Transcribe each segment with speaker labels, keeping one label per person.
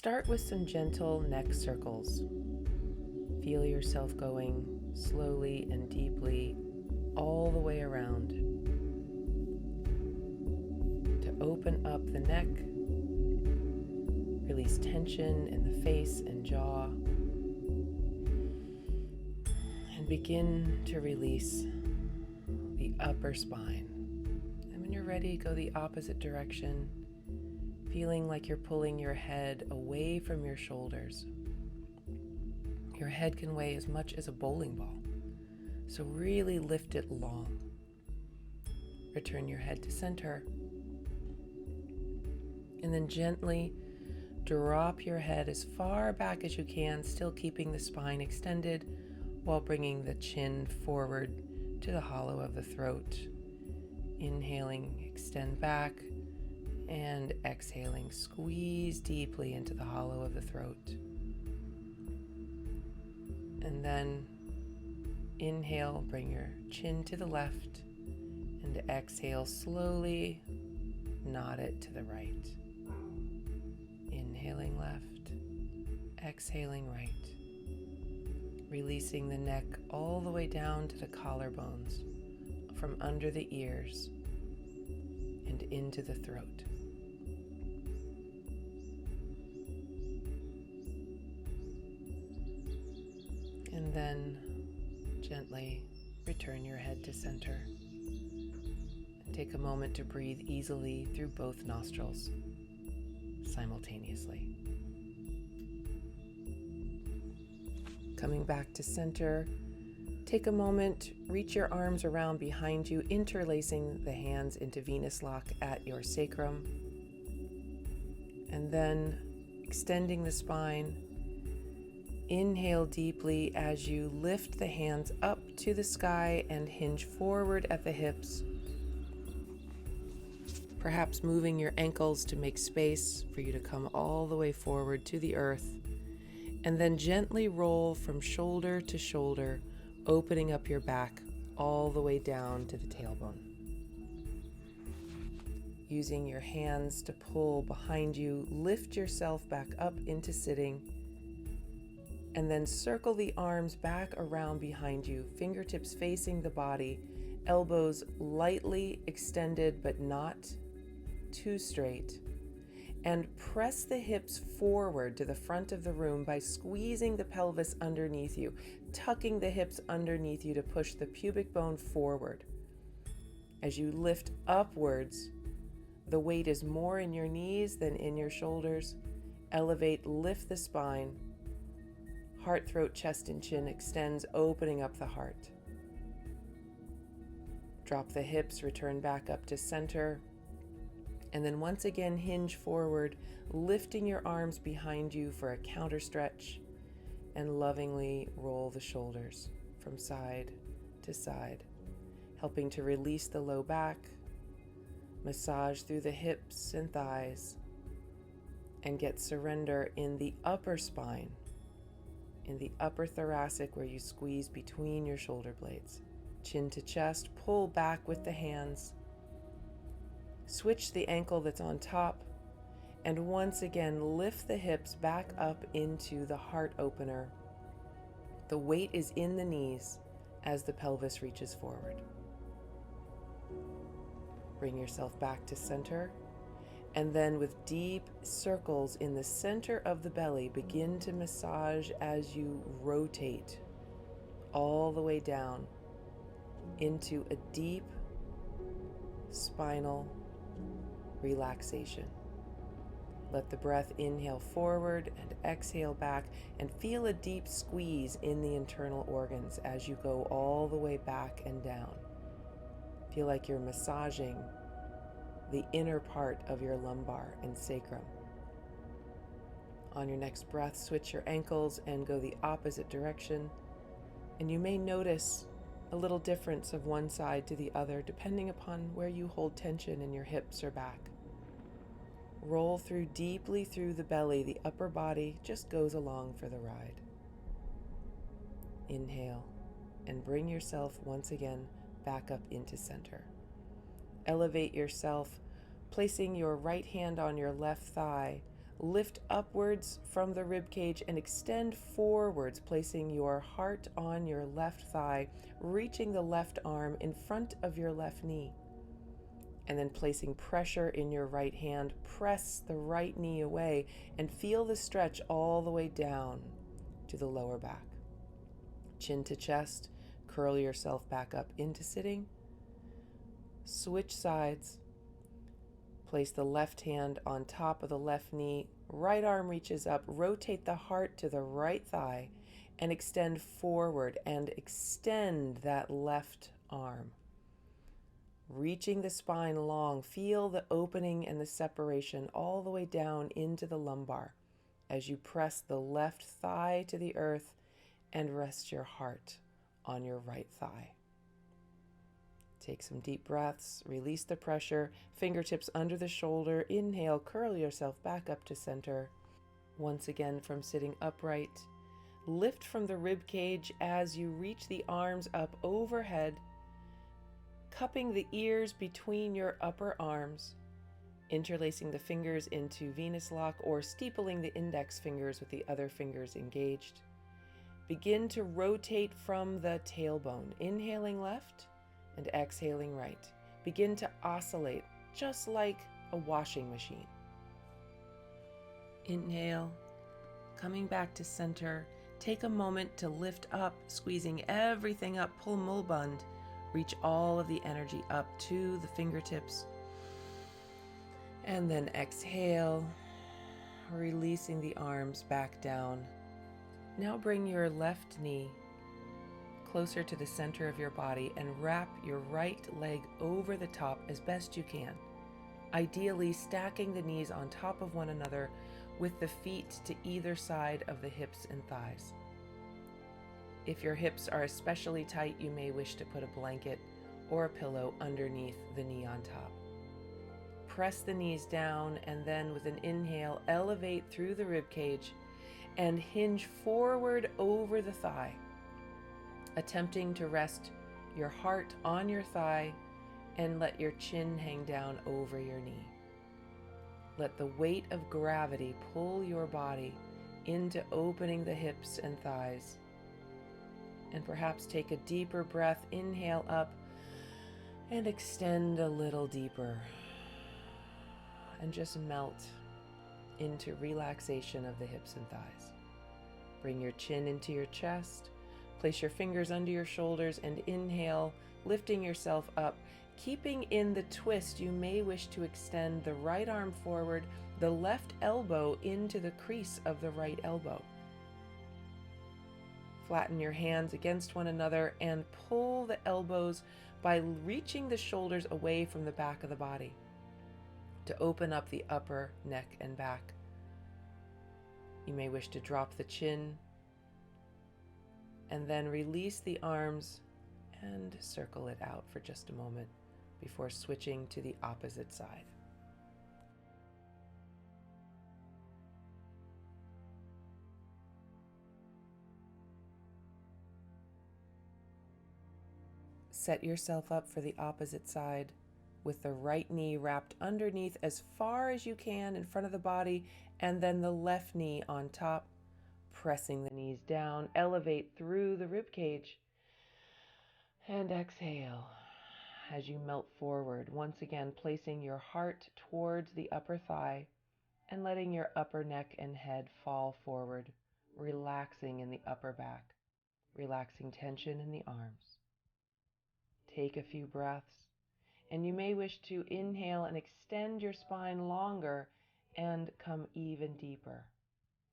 Speaker 1: Start with some gentle neck circles. Feel yourself going slowly and deeply all the way around to open up the neck, release tension in the face and jaw, and begin to release the upper spine. And when you're ready, go the opposite direction, feeling like you're pulling your head away from your shoulders. Your head can weigh as much as a bowling ball, so really lift it long. Return your head to center, and then gently drop your head as far back as you can, still keeping the spine extended while bringing the chin forward to the hollow of the throat. Inhaling, extend back, and exhaling, squeeze deeply into the hollow of the throat. And then inhale, bring your chin to the left, and exhale slowly, nod it to the right. Inhaling left, exhaling right. Releasing the neck all the way down to the collarbones, from under the ears and into the throat. And then gently return your head to center and take a moment to breathe easily through both nostrils simultaneously. Coming back to center, take a moment, reach your arms around behind you, interlacing the hands into Venus lock at your sacrum, and then extending the spine. Inhale deeply as you lift the hands up to the sky and hinge forward at the hips, perhaps moving your ankles to make space for you to come all the way forward to the earth, and then gently roll from shoulder to shoulder, opening up your back all the way down to the tailbone. Using your hands to pull behind you, lift yourself back up into sitting, and then circle the arms back around behind you, fingertips facing the body, elbows lightly extended but not too straight. And press the hips forward to the front of the room by squeezing the pelvis underneath you, tucking the hips underneath you to push the pubic bone forward. As you lift upwards, the weight is more in your knees than in your shoulders. Elevate, lift the spine. Heart, throat, chest, and chin extends, opening up the heart. Drop the hips, return back up to center. And then once again, hinge forward, lifting your arms behind you for a counter stretch, and lovingly roll the shoulders from side to side, helping to release the low back, massage through the hips and thighs, and get surrender in the upper spine, in the upper thoracic where you squeeze between your shoulder blades. Chin to chest, pull back with the hands. Switch the ankle that's on top, and once again lift the hips back up into the heart opener. The weight is in the knees as the pelvis reaches forward. Bring yourself back to center, and then with deep circles in the center of the belly, begin to massage as you rotate all the way down into a deep spinal relaxation. Let the breath inhale forward and exhale back, and feel a deep squeeze in the internal organs as you go all the way back and down. Feel like you're massaging the inner part of your lumbar and sacrum. On your next breath, switch your ankles and go the opposite direction, and you may notice a little difference of one side to the other depending upon where you hold tension in your hips or back. Roll through deeply through the belly. The upper body just goes along for the ride. Inhale and bring yourself once again back up into center. Elevate yourself, placing your right hand on your left thigh, Lift upwards from the rib cage and extend forwards, placing your heart on your left thigh, reaching the left arm in front of your left knee. And then placing pressure in your right hand, press the right knee away and feel the stretch all the way down to the lower back. Chin to chest, curl yourself back up into sitting. Switch sides. Place the left hand on top of the left knee, right arm reaches up, rotate the heart to the right thigh and extend forward and extend that left arm. Reaching the spine long, feel the opening and the separation all the way down into the lumbar as you press the left thigh to the earth and rest your heart on your right thigh. Take some deep breaths, release the pressure, fingertips under the shoulder. Inhale, curl yourself back up to center. Once again from sitting upright. Lift from the rib cage as you reach the arms up overhead, cupping the ears between your upper arms, interlacing the fingers into Venus lock or steepling the index fingers with the other fingers engaged. Begin to rotate from the tailbone, inhaling left and exhaling right. Begin to oscillate just like a washing machine. Inhale, coming back to center. Take a moment to lift up, squeezing everything up, pull mulband. Reach all of the energy up to the fingertips. And then exhale, releasing the arms back down. Now bring your left knee closer to the center of your body and wrap your right leg over the top as best you can, ideally stacking the knees on top of one another with the feet to either side of the hips and thighs. If your hips are especially tight, you may wish to put a blanket or a pillow underneath the knee on top. Press the knees down and then with an inhale, elevate through the rib cage and hinge forward over the thigh, attempting to rest your heart on your thigh and let your chin hang down over your knee. Let the weight of gravity pull your body into opening the hips and thighs. And perhaps take a deeper breath, inhale up and extend a little deeper. And just melt into relaxation of the hips and thighs. Bring your chin into your chest. Place your fingers under your shoulders and inhale, lifting yourself up. Keeping in the twist, you may wish to extend the right arm forward, the left elbow into the crease of the right elbow. Flatten your hands against one another and pull the elbows by reaching the shoulders away from the back of the body to open up the upper neck and back. You may wish to drop the chin and then release the arms and circle it out for just a moment before switching to the opposite side. Set yourself up for the opposite side with the right knee wrapped underneath as far as you can in front of the body, and then the left knee on top, pressing the knees down. Elevate through the rib cage and exhale as you melt forward, once again placing your heart towards the upper thigh and letting your upper neck and head fall forward, relaxing in the upper back, relaxing tension in the arms. Take a few breaths, and you may wish to inhale and extend your spine longer and come even deeper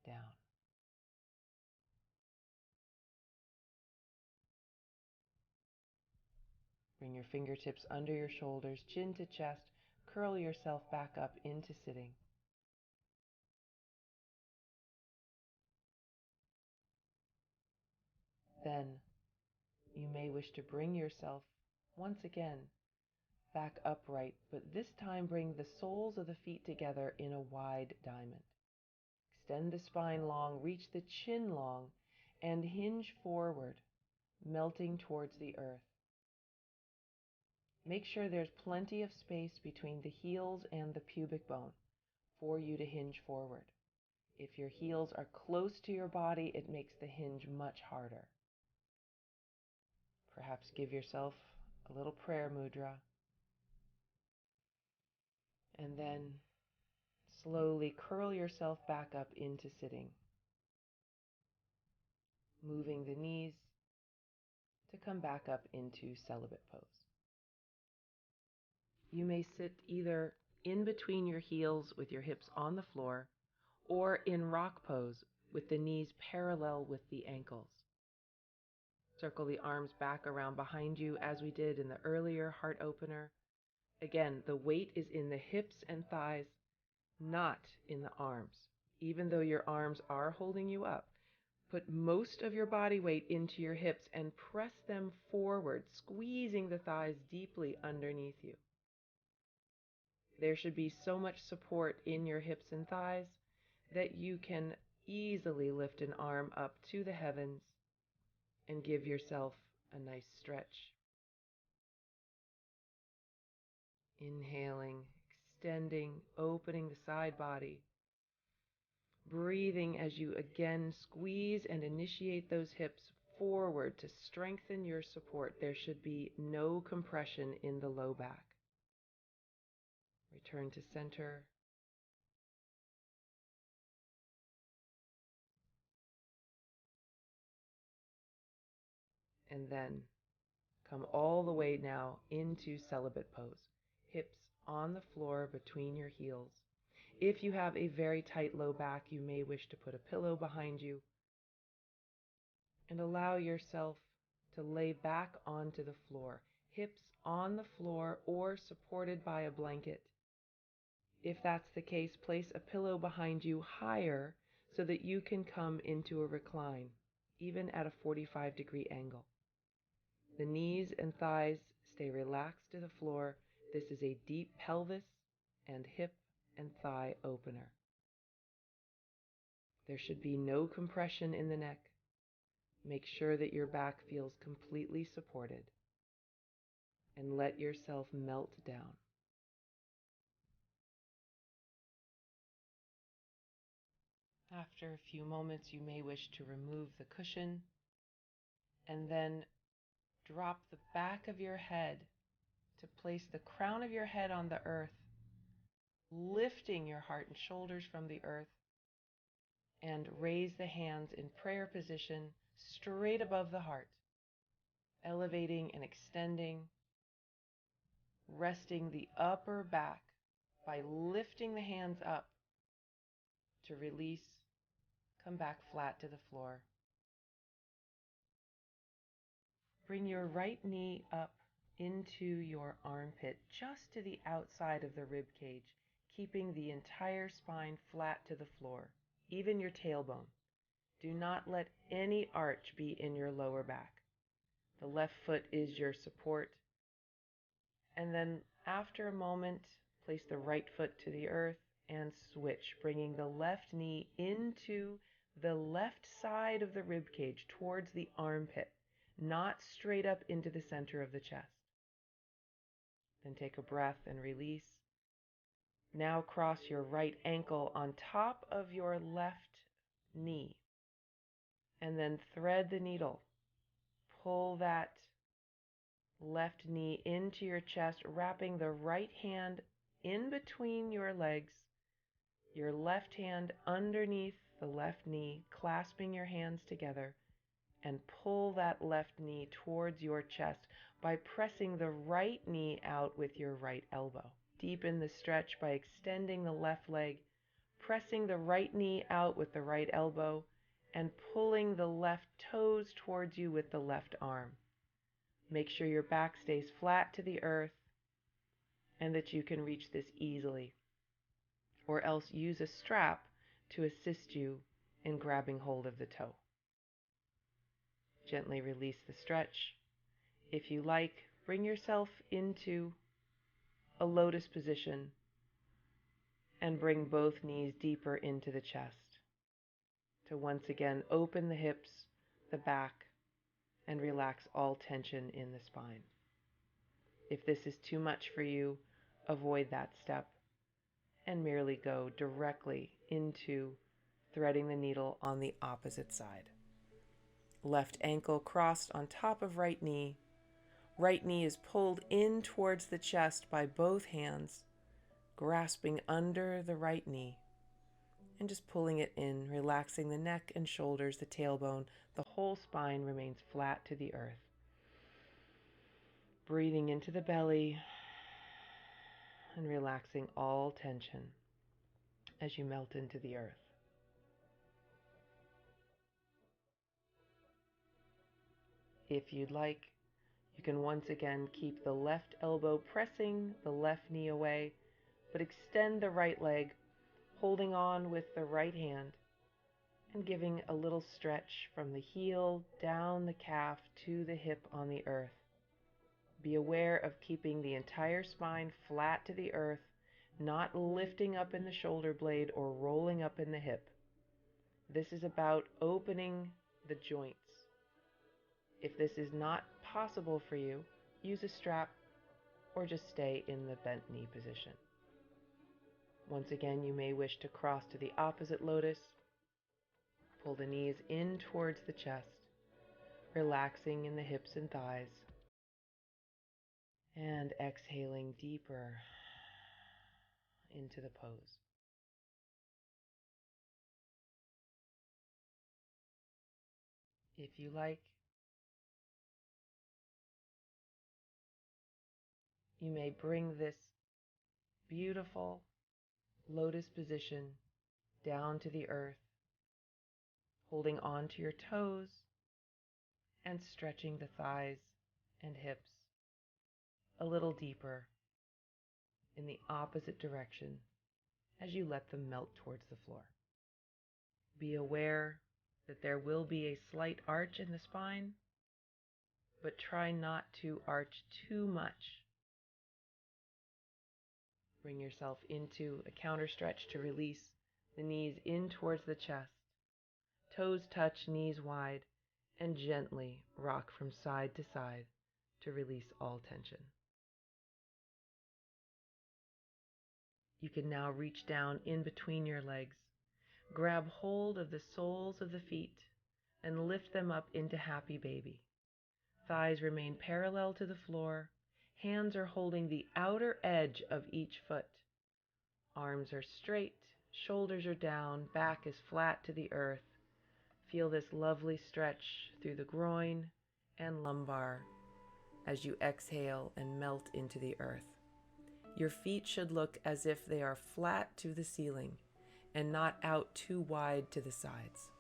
Speaker 1: down. Bring your fingertips under your shoulders, chin to chest, curl yourself back up into sitting. Then you may wish to bring yourself once again back upright, but this time bring the soles of the feet together in a wide diamond. Extend the spine long, reach the chin long, and hinge forward, melting towards the earth. Make sure there's plenty of space between the heels and the pubic bone for you to hinge forward. If your heels are close to your body, it makes the hinge much harder. Perhaps give yourself a little prayer mudra, and then slowly curl yourself back up into sitting, moving the knees to come back up into celibate pose. You may sit either in between your heels with your hips on the floor, or in rock pose with the knees parallel with the ankles. Circle the arms back around behind you as we did in the earlier heart opener. Again, the weight is in the hips and thighs, not in the arms. Even though your arms are holding you up, put most of your body weight into your hips and press them forward, squeezing the thighs deeply underneath you. There should be so much support in your hips and thighs that you can easily lift an arm up to the heavens and give yourself a nice stretch. Inhaling, extending, opening the side body. Breathing as you again squeeze and initiate those hips forward to strengthen your support. There should be no compression in the low back. Return to center. And then come all the way now into celibate pose. Hips on the floor between your heels. If you have a very tight low back, you may wish to put a pillow behind you and allow yourself to lay back onto the floor. Hips on the floor or supported by a blanket. If that's the case, place a pillow behind you higher so that you can come into a recline, even at a 45-degree angle. The knees and thighs stay relaxed to the floor. This is a deep pelvis and hip and thigh opener. There should be no compression in the neck. Make sure that your back feels completely supported and let yourself melt down. After a few moments, you may wish to remove the cushion and then drop the back of your head to place the crown of your head on the earth, lifting your heart and shoulders from the earth, and raise the hands in prayer position straight above the heart, elevating and extending, resting the upper back by lifting the hands up to release, come back flat to the floor. Bring your right knee up into your armpit, just to the outside of the rib cage, keeping the entire spine flat to the floor, even your tailbone. Do not let any arch be in your lower back. The left foot is your support. And then after a moment, place the right foot to the earth and switch, bringing the left knee into the left side of the rib cage towards the armpit, not straight up into the center of the chest. Then take a breath and release. Now cross your right ankle on top of your left knee, and then thread the needle. Pull that left knee into your chest, wrapping the right hand in between your legs, your left hand underneath the left knee, clasping your hands together, and pull that left knee towards your chest by pressing the right knee out with your right elbow. Deepen the stretch by extending the left leg, pressing the right knee out with the right elbow, and pulling the left toes towards you with the left arm. Make sure your back stays flat to the earth and that you can reach this easily, or else use a strap to assist you in grabbing hold of the toe. Gently release the stretch. If you like, bring yourself into a lotus position and bring both knees deeper into the chest to once again open the hips, the back, and relax all tension in the spine. If this is too much for you, avoid that step and merely go directly into threading the needle on the opposite side. Left ankle crossed on top of right knee. Right knee is pulled in towards the chest by both hands, grasping under the right knee and just pulling it in, relaxing the neck and shoulders, the tailbone. The whole spine remains flat to the earth. Breathing into the belly and relaxing all tension as you melt into the earth. If you'd like, you can once again keep the left elbow pressing the left knee away, but extend the right leg, holding on with the right hand and giving a little stretch from the heel down the calf to the hip on the earth. Be aware of keeping the entire spine flat to the earth, not lifting up in the shoulder blade or rolling up in the hip. This is about opening the joints. If this is not possible for you, use a strap or just stay in the bent knee position. Once again, you may wish to cross to the opposite lotus. Pull the knees in towards the chest, relaxing in the hips and thighs, and exhaling deeper into the pose. If you like, you may bring this beautiful lotus position down to the earth, holding on to your toes and stretching the thighs and hips a little deeper in the opposite direction as you let them melt towards the floor. Be aware that there will be a slight arch in the spine, but try not to arch too much. Bring yourself into a counter stretch to release the knees in towards the chest. Toes touch, knees wide, and gently rock from side to side to release all tension. You can now reach down in between your legs, grab hold of the soles of the feet, and lift them up into happy baby. Thighs remain parallel to the floor. Hands are holding the outer edge of each foot. Arms are straight, shoulders are down, back is flat to the earth. Feel this lovely stretch through the groin and lumbar as you exhale and melt into the earth. Your feet should look as if they are flat to the ceiling and not out too wide to the sides.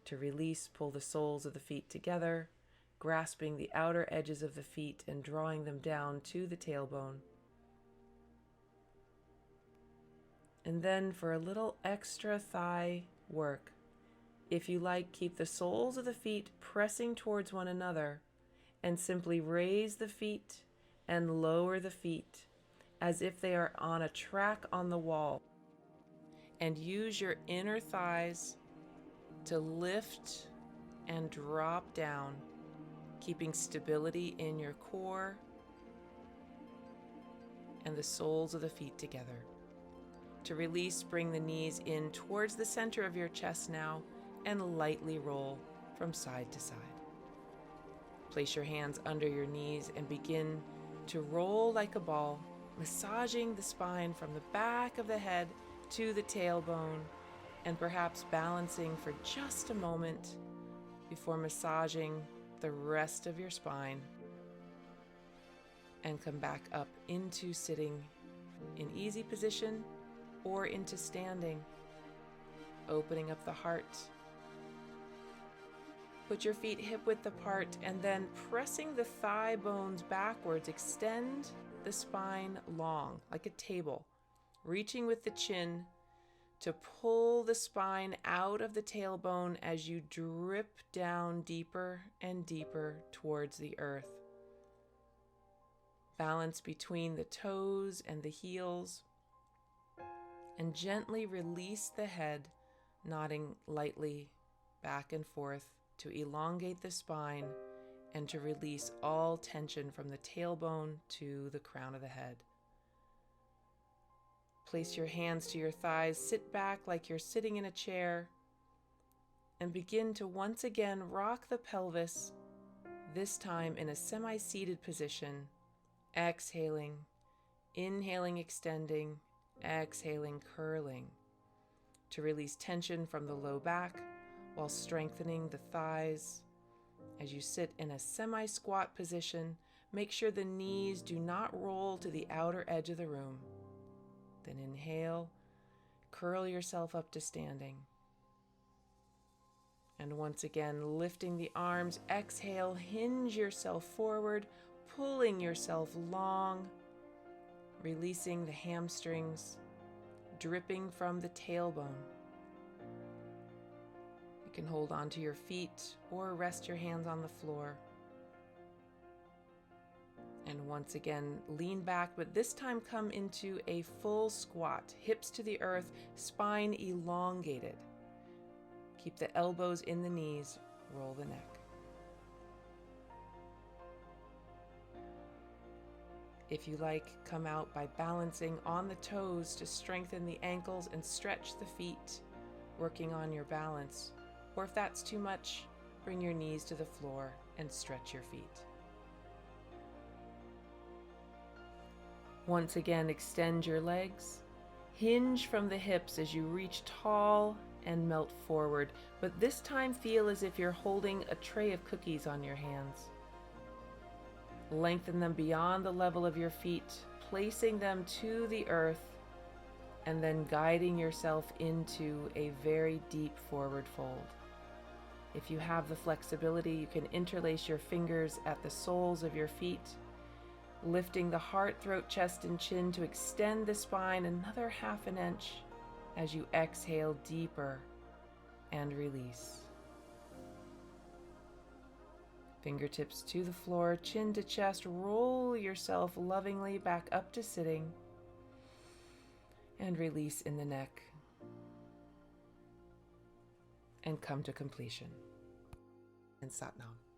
Speaker 1: To release, pull the soles of the feet together, grasping the outer edges of the feet and drawing them down to the tailbone. And then for a little extra thigh work, if you like, keep the soles of the feet pressing towards one another and simply raise the feet and lower the feet as if they are on a track on the wall. And use your inner thighs to lift and drop down, keeping stability in your core and the soles of the feet together. To release, bring the knees in towards the center of your chest now and lightly roll from side to side. Place your hands under your knees and begin to roll like a ball, massaging the spine from the back of the head to the tailbone, and perhaps balancing for just a moment before massaging the rest of your spine, and come back up into sitting in easy position or into standing, opening up the heart. Put your feet hip-width apart and then pressing the thigh bones backwards, extend the spine long like a table, reaching with the chin to pull the spine out of the tailbone as you drip down deeper and deeper towards the earth. Balance between the toes and the heels, and gently release the head, nodding lightly back and forth to elongate the spine and to release all tension from the tailbone to the crown of the head. Place your hands to your thighs, sit back like you're sitting in a chair, and begin to once again rock the pelvis, this time in a semi-seated position, exhaling, inhaling, extending, exhaling, curling, to release tension from the low back while strengthening the thighs. As you sit in a semi-squat position, make sure the knees do not roll to the outer edge of the room. Then inhale, curl yourself up to standing. And once again, lifting the arms, exhale, hinge yourself forward, pulling yourself long, releasing the hamstrings, dripping from the tailbone. You can hold onto your feet or rest your hands on the floor. And once again, lean back, but this time come into a full squat, hips to the earth, spine elongated. Keep the elbows in the knees, roll the neck. If you like, come out by balancing on the toes to strengthen the ankles and stretch the feet, working on your balance. Or if that's too much, bring your knees to the floor and stretch your feet. Once again, extend your legs. Hinge from the hips as you reach tall and melt forward, but this time feel as if you're holding a tray of cookies on your hands. Lengthen them beyond the level of your feet, placing them to the earth, and then guiding yourself into a very deep forward fold. If you have the flexibility, you can interlace your fingers at the soles of your feet, lifting the heart, throat, chest, and chin to extend the spine another half an inch as you exhale deeper and release. Fingertips to the floor, chin to chest, roll yourself lovingly back up to sitting and release in the neck and come to completion. And Sat Nam.